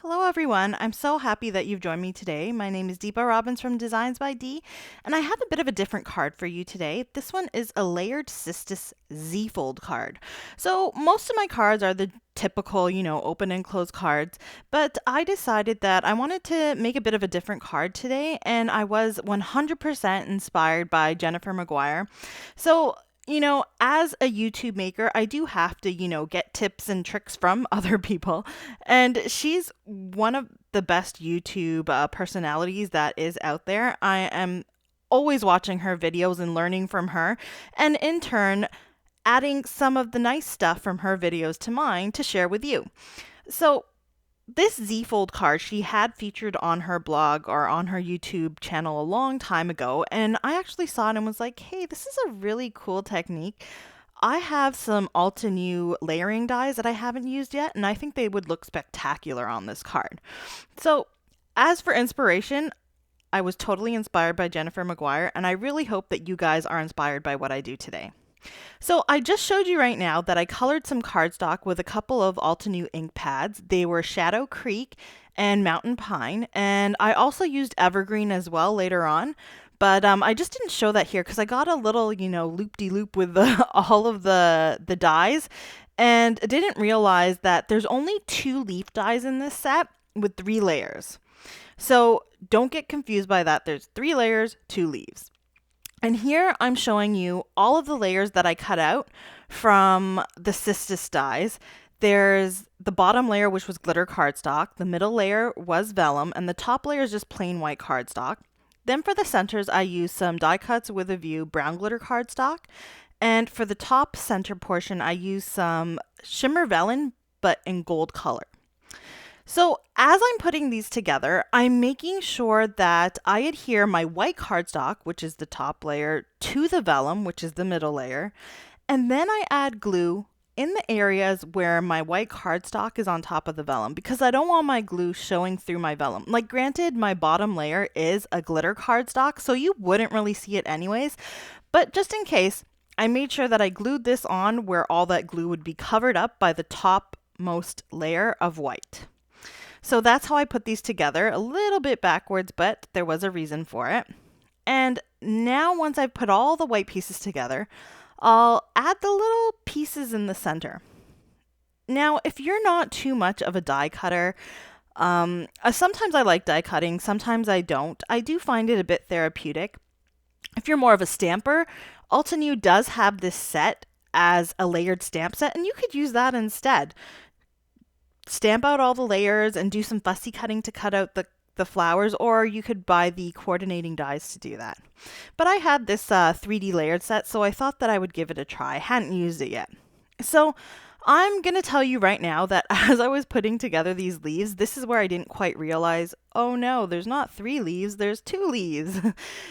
Hello everyone, I'm so happy that you've joined me today. My name is Deepa Robbins from DeeZinesByD, and I have a bit of a different card for you today. This one is a layered Cistus Z-fold card. So most of my cards are the typical, open and close cards, but I decided that I wanted to make a bit of a different card today, and I was 100% inspired by Jennifer McGuire. So as a YouTube maker, I do have to, get tips and tricks from other people. And she's one of the best YouTube personalities that is out there. I am always watching her videos and learning from her, and in turn, adding some of the nice stuff from her videos to mine to share with you. So, this Z-fold card she had featured on her blog or on her YouTube channel a long time ago, and I actually saw it and was like, hey, this is a really cool technique. I have some Altenew layering dies that I haven't used yet, and I think they would look spectacular on this card. So, as for inspiration, I was totally inspired by Jennifer McGuire, and I really hope that you guys are inspired by what I do today. So I just showed you right now that I colored some cardstock with a couple of Altenew ink pads. They were Shadow Creek and Mountain Pine, and I also used Evergreen as well later on. But I just didn't show that here because I got a little, loop-de-loop with all of the dies, and didn't realize that there's only 2 leaf dies in this set with 3 layers. So don't get confused by that. There's 3 layers, 2 leaves. And here I'm showing you all of the layers that I cut out from the Cistus dies. There's the bottom layer, which was glitter cardstock. The middle layer was vellum, and the top layer is just plain white cardstock. Then for the centers, I used some die cuts with a view brown glitter cardstock. And for the top center portion, I used some shimmer vellum, but in gold color. So as I'm putting these together, I'm making sure that I adhere my white cardstock, which is the top layer, to the vellum, which is the middle layer. And then I add glue in the areas where my white cardstock is on top of the vellum because I don't want my glue showing through my vellum. Like granted, my bottom layer is a glitter cardstock, so you wouldn't really see it anyways. But just in case, I made sure that I glued this on where all that glue would be covered up by the topmost layer of white. So that's how I put these together, a little bit backwards, but there was a reason for it. And now once I've put all the white pieces together, I'll add the little pieces in the center. Now, if you're not too much of a die cutter, sometimes I like die cutting, sometimes I don't. I do find it a bit therapeutic. If you're more of a stamper, Altenew does have this set as a layered stamp set, and you could use that instead. Stamp out all the layers and do some fussy cutting to cut out the flowers, or you could buy the coordinating dies to do that. But I had this 3D layered set, so I thought that I would give it a try. I hadn't used it yet. So I'm going to tell you right now that as I was putting together these leaves, this is where I didn't quite realize, oh no, there's not 3 leaves, there's 2 leaves.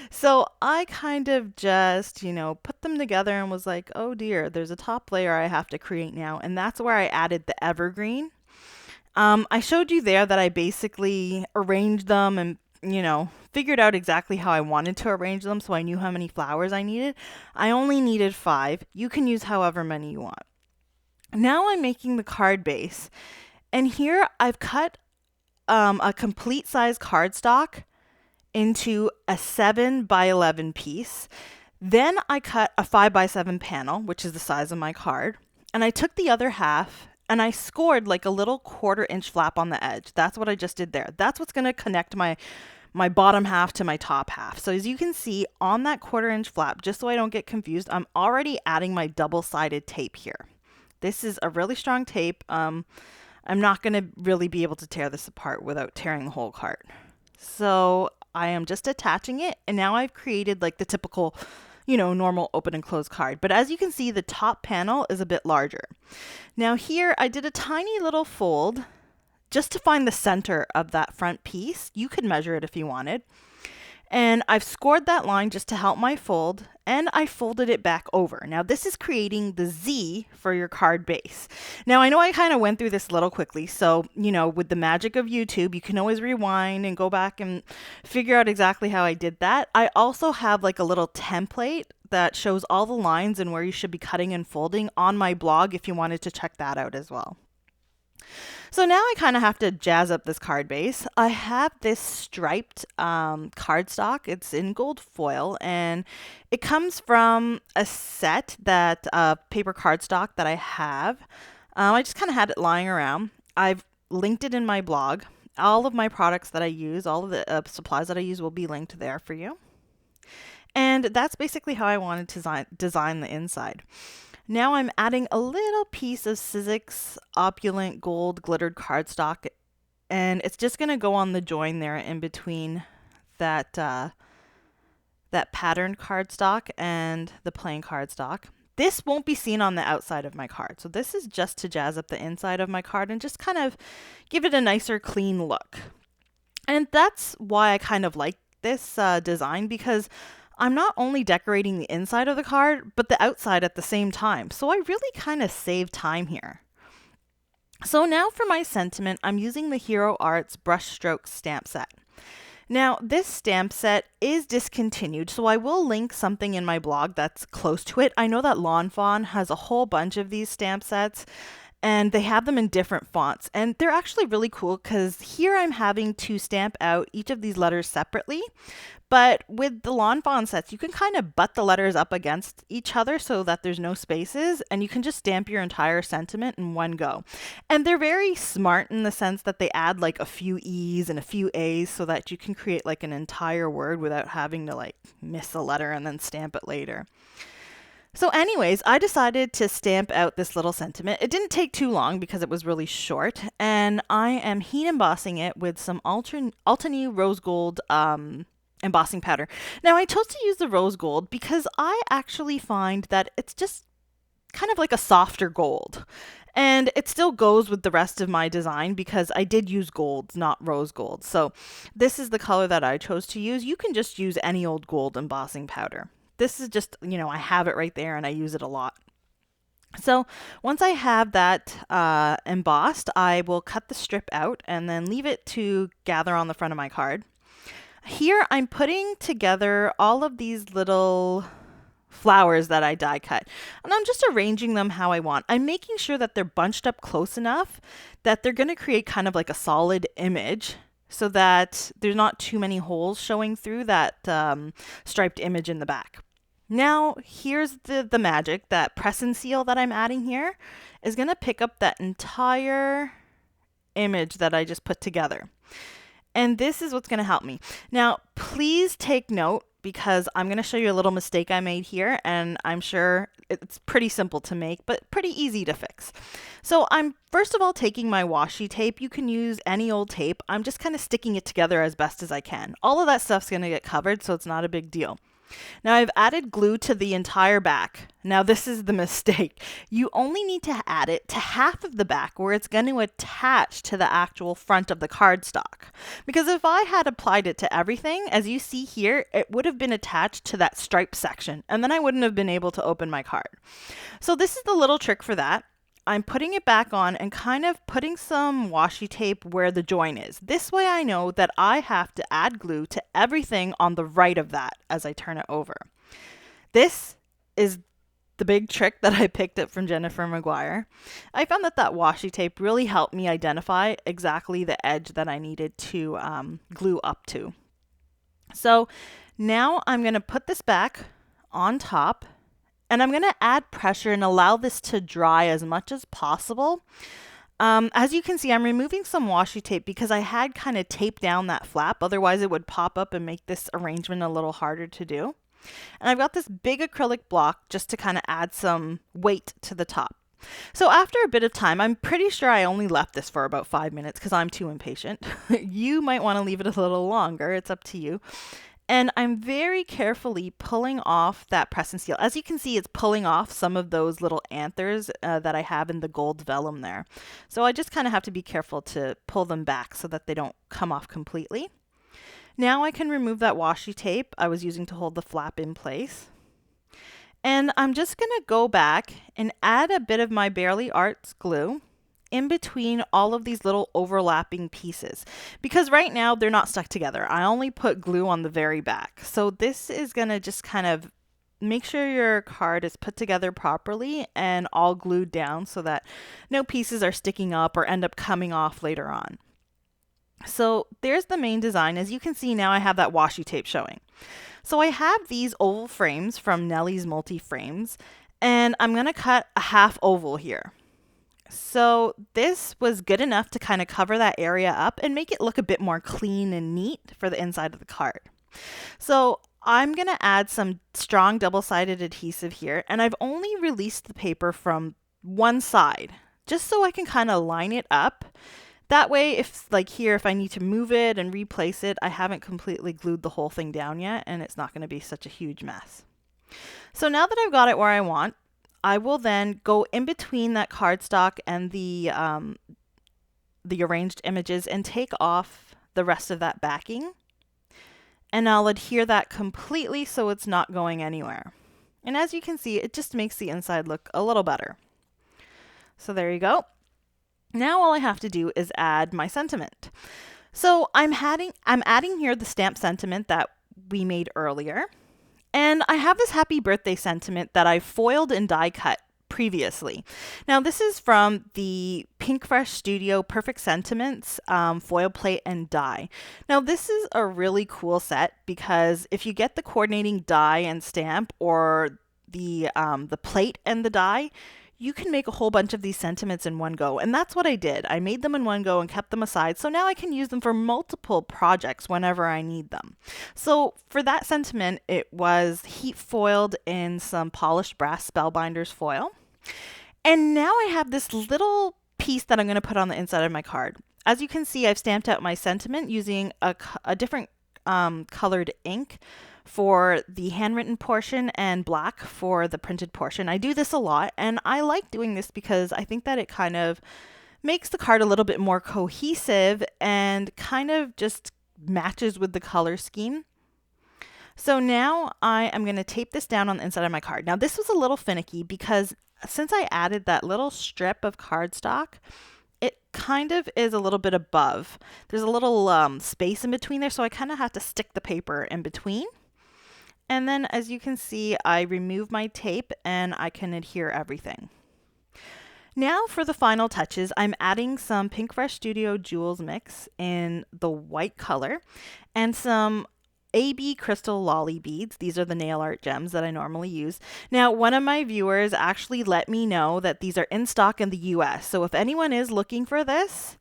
So I kind of just, put them together and was like, oh dear, there's a top layer I have to create now. And that's where I added the evergreen. I showed you there that I basically arranged them and, figured out exactly how I wanted to arrange them so I knew how many flowers I needed. I only needed 5. You can use however many you want. Now I'm making the card base. And here I've cut a complete size cardstock into a 7 by 11 piece. Then I cut a 5 by 7 panel, which is the size of my card. And I took the other half and I scored like a little 1/4 inch flap on the edge. That's what I just did there. That's what's going to connect my bottom half to my top half. So as you can see on that 1/4 inch flap, just so I don't get confused, I'm already adding my double-sided tape here. This is a really strong tape. I'm not going to really be able to tear this apart without tearing the whole card. So I am just attaching it, and now I've created like the typical normal open and close card. But as you can see, the top panel is a bit larger. Now here I did a tiny little fold just to find the center of that front piece. You could measure it if you wanted. And I've scored that line just to help my fold, and I folded it back over. Now this is creating the Z for your card base. Now I know I kind of went through this a little quickly, so with the magic of YouTube, you can always rewind and go back and figure out exactly how I did that. I also have like a little template that shows all the lines and where you should be cutting and folding on my blog if you wanted to check that out as well. So now I kind of have to jazz up this card base. I have this striped cardstock. It's in gold foil, and it comes from a set that paper cardstock that I have. I just kind of had it lying around. I've linked it in my blog. All of my products that I use, all of the supplies that I use will be linked there for you. And that's basically how I wanted to design the inside. Now I'm adding a little piece of Sizzix Opulent Gold Glittered Cardstock, and it's just going to go on the join there in between that, that patterned cardstock and the plain cardstock. This won't be seen on the outside of my card, so this is just to jazz up the inside of my card and just kind of give it a nicer, clean look. And that's why I kind of like this design, because I'm not only decorating the inside of the card, but the outside at the same time. So I really kind of save time here. So now for my sentiment, I'm using the Hero Arts Brushstroke stamp set. Now, this stamp set is discontinued, so I will link something in my blog that's close to it. I know that Lawn Fawn has a whole bunch of these stamp sets, and they have them in different fonts. And they're actually really cool because here I'm having to stamp out each of these letters separately. But with the Lawn Fawn sets, you can kind of butt the letters up against each other so that there's no spaces, and you can just stamp your entire sentiment in one go. And they're very smart in the sense that they add like a few E's and a few A's so that you can create like an entire word without having to like miss a letter and then stamp it later. So anyways, I decided to stamp out this little sentiment. It didn't take too long because it was really short, and I am heat embossing it with some Altenew rose gold embossing powder. Now, I chose to use the rose gold because I actually find that it's just kind of like a softer gold. And it still goes with the rest of my design because I did use gold, not rose gold. So this is the color that I chose to use. You can just use any old gold embossing powder. This is just, I have it right there and I use it a lot. So once I have that embossed, I will cut the strip out and then leave it to gather on the front of my card. Here I'm putting together all of these little flowers that I die cut, and I'm just arranging them how I want. I'm making sure that they're bunched up close enough that they're going to create kind of like a solid image so that there's not too many holes showing through that striped image in the back. Now here's the magic. That press and seal that I'm adding here is going to pick up that entire image that I just put together. And this is what's going to help me. Now, please take note because I'm going to show you a little mistake I made here, and I'm sure it's pretty simple to make, but pretty easy to fix. So I'm first of all taking my washi tape. You can use any old tape. I'm just kind of sticking it together as best as I can. All of that stuff's going to get covered, so it's not a big deal. Now I've added glue to the entire back. Now this is the mistake. You only need to add it to half of the back where it's going to attach to the actual front of the cardstock. Because if I had applied it to everything, as you see here, it would have been attached to that stripe section, and then I wouldn't have been able to open my card. So this is the little trick for that. I'm putting it back on and kind of putting some washi tape where the join is. This way I know that I have to add glue to everything on the right of that as I turn it over. This is the big trick that I picked up from Jennifer McGuire. I found that washi tape really helped me identify exactly the edge that I needed to glue up to. So now I'm going to put this back on top. And I'm going to add pressure and allow this to dry as much as possible. As you can see, I'm removing some washi tape because I had kind of taped down that flap. Otherwise, it would pop up and make this arrangement a little harder to do. And I've got this big acrylic block just to kind of add some weight to the top. So after a bit of time, I'm pretty sure I only left this for about 5 minutes because I'm too impatient. You might want to leave it a little longer. It's up to you. And I'm very carefully pulling off that press and seal. As you can see, it's pulling off some of those little anthers that I have in the gold vellum there. So I just kind of have to be careful to pull them back so that they don't come off completely. Now I can remove that washi tape I was using to hold the flap in place. And I'm just going to go back and add a bit of my Barely Arts glue in between all of these little overlapping pieces, because right now they're not stuck together. I only put glue on the very back. So this is going to just kind of make sure your card is put together properly and all glued down so that no pieces are sticking up or end up coming off later on. So there's the main design. As you can see now, I have that washi tape showing. So I have these oval frames from Nellie's Multi Frames, and I'm going to cut a half oval here. So this was good enough to kind of cover that area up and make it look a bit more clean and neat for the inside of the card. So I'm going to add some strong double-sided adhesive here, and I've only released the paper from one side, just so I can kind of line it up. That way, if I need to move it and replace it, I haven't completely glued the whole thing down yet, and it's not going to be such a huge mess. So now that I've got it where I want, I will then go in between that cardstock and the arranged images and take off the rest of that backing. And I'll adhere that completely so it's not going anywhere. And as you can see, it just makes the inside look a little better. So there you go. Now all I have to do is add my sentiment. So I'm adding here the stamp sentiment that we made earlier. And I have this happy birthday sentiment that I foiled and die cut previously. Now this is from the Pinkfresh Studio Perfect Sentiments foil plate and die. Now this is a really cool set because if you get the coordinating die and stamp or the plate and the die, you can make a whole bunch of these sentiments in one go. And that's what I did. I made them in one go and kept them aside. So now I can use them for multiple projects whenever I need them. So for that sentiment, it was heat foiled in some polished brass Spellbinders foil. And now I have this little piece that I'm going to put on the inside of my card. As you can see, I've stamped out my sentiment using a different colored ink for the handwritten portion and black for the printed portion. I do this a lot, and I like doing this because I think that it kind of makes the card a little bit more cohesive and kind of just matches with the color scheme. So now I am going to tape this down on the inside of my card. Now this was a little finicky because since I added that little strip of cardstock, it kind of is a little bit above. There's a little space in between there, so I kind of have to stick the paper in between. And then as you can see, I remove my tape and I can adhere everything. Now for the final touches, I'm adding some Pinkfresh Studio Jewels Mix in the white color and some AB Crystal Lolly beads. These are the nail art gems that I normally use. Now, one of my viewers actually let me know that these are in stock in the US. So if anyone is looking for this,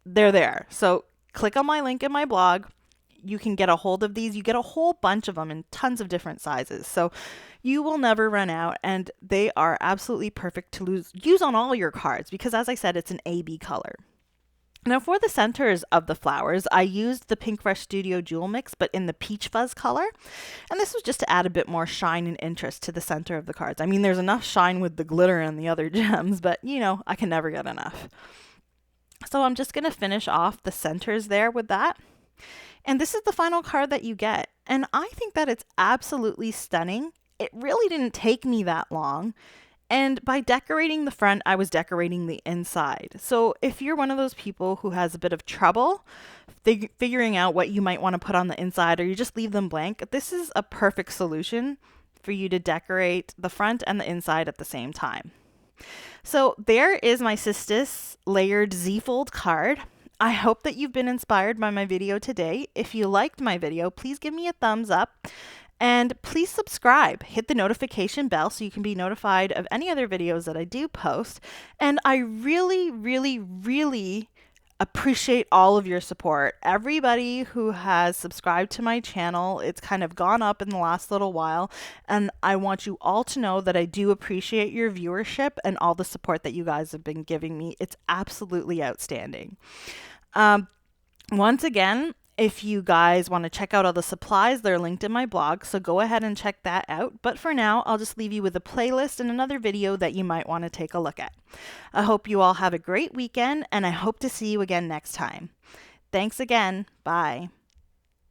they're there. So click on my link in my blog. You can get a hold of these. You get a whole bunch of them in tons of different sizes. So you will never run out, and they are absolutely perfect to use on all your cards because, as I said, it's an AB color. Now for the centers of the flowers, I used the Pinkfresh Studio Jewel Mix, but in the peach fuzz color. And this was just to add a bit more shine and interest to the center of the cards. I mean, there's enough shine with the glitter and the other gems, but you know, I can never get enough. So I'm just going to finish off the centers there with that. And this is the final card that you get. And I think that it's absolutely stunning. It really didn't take me that long. And by decorating the front, I was decorating the inside. So if you're one of those people who has a bit of trouble figuring out what you might want to put on the inside, or you just leave them blank, this is a perfect solution for you to decorate the front and the inside at the same time. So there is my Cistus layered Z-fold card. I hope that you've been inspired by my video today. If you liked my video, please give me a thumbs up and please subscribe. Hit the notification bell so you can be notified of any other videos that I do post. And I really, really, really appreciate all of your support. Everybody who has subscribed to my channel, it's kind of gone up in the last little while. And I want you all to know that I do appreciate your viewership and all the support that you guys have been giving me. It's absolutely outstanding. Once again, if you guys want to check out all the supplies, they're linked in my blog, so go ahead and check that out. But for now, I'll just leave you with a playlist and another video that you might want to take a look at. I hope you all have a great weekend, and I hope to see you again next time. Thanks again. Bye.